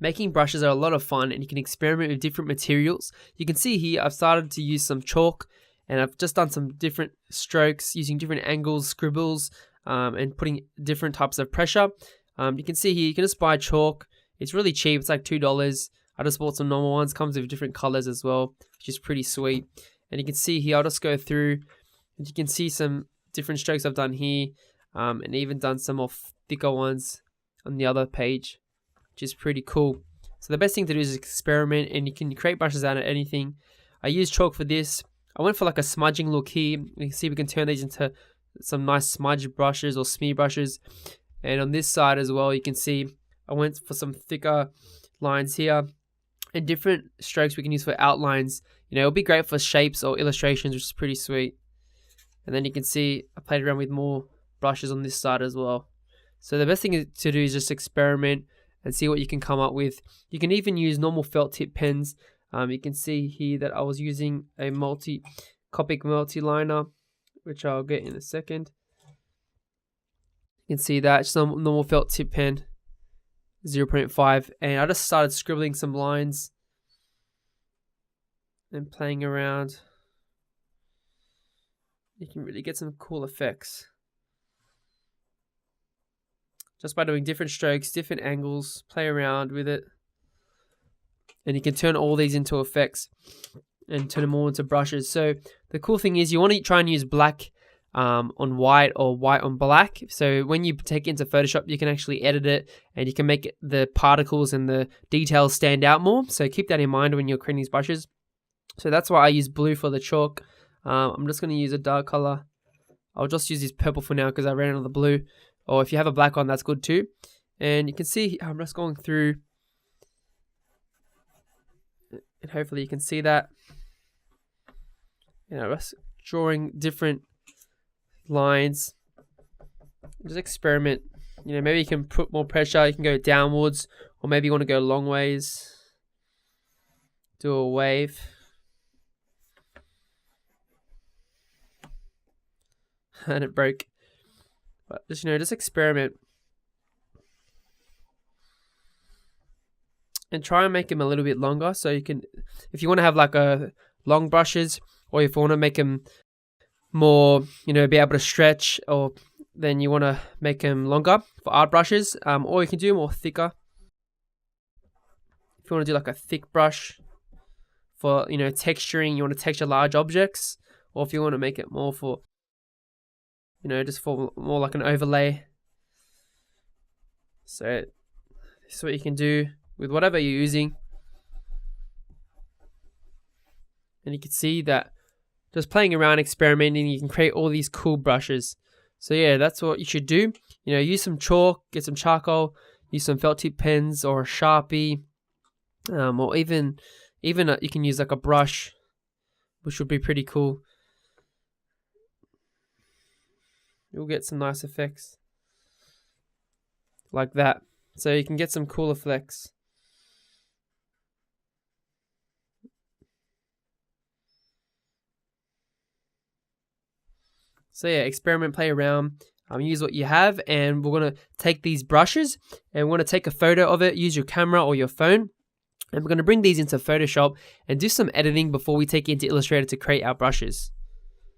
Making brushes are a lot of fun, and you can experiment with different materials. You can see here I've started to use some chalk, and I've just done some different strokes using different angles, scribbles, and putting different types of pressure. You can see here you can just buy chalk. It's really cheap. It's like $2. I just bought some normal ones. Comes with different colors as well, which is pretty sweet. And you can see here, I'll just go through, and you can see some different strokes I've done here, and even done some more thicker ones on the other page, which is pretty cool. So the best thing to do is experiment, and you can create brushes out of anything. I use chalk for this. I went for like a smudging look here. You can see we can turn these into some nice smudge brushes or smear brushes. And on this side as well, you can see I went for some thicker lines here, and different strokes we can use for outlines. You know, it'll be great for shapes or illustrations, which is pretty sweet. And then you can see I played around with more brushes on this side as well. So the best thing to do is just experiment and see what you can come up with. You can even use normal felt tip pens. You can see here that I was using a Copic multi-liner, which I'll get in a second. You can see that, just a normal felt tip pen, 0.5, and I just started scribbling some lines and playing around. You can really get some cool effects just by doing different strokes, different angles, play around with it. And you can turn all these into effects and turn them all into brushes. So the cool thing is you want to try and use black on white or white on black. So when you take it into Photoshop, you can actually edit it, and you can make the particles and the details stand out more. So keep that in mind when you're creating these brushes. So that's why I use blue for the chalk. I'm just going to use a dark color. I'll just use this purple for now because I ran out of the blue. Or if you have a black one, that's good too. And you can see I'm just going through, and hopefully you can see that. You know, just drawing different lines. Just experiment. You know, maybe you can put more pressure. You can go downwards, or maybe you want to go long ways. Do a wave. And it broke. But just, you know, just experiment. And try and make them a little bit longer. So you can, if you want to have like a long brushes, or if you want to make them more, you know, be able to stretch, or then you want to make them longer for art brushes, or you can do more thicker. If you want to do like a thick brush for, you know, texturing, you want to texture large objects, or if you want to make it more for, you know, just for more like an overlay. So this is what you can do with whatever you're using. And you can see that just playing around, experimenting, you can create all these cool brushes. So yeah, that's what you should do. You know, use some chalk, get some charcoal, use some felt tip pens or a Sharpie, or even you can use like a brush, which would be pretty cool. You'll get some nice effects like that. So you can get some cool effects. So yeah, experiment, play around, use what you have, and we're going to take these brushes and we're going to take a photo of it, use your camera or your phone, and we're going to bring these into Photoshop and do some editing before we take it into Illustrator to create our brushes.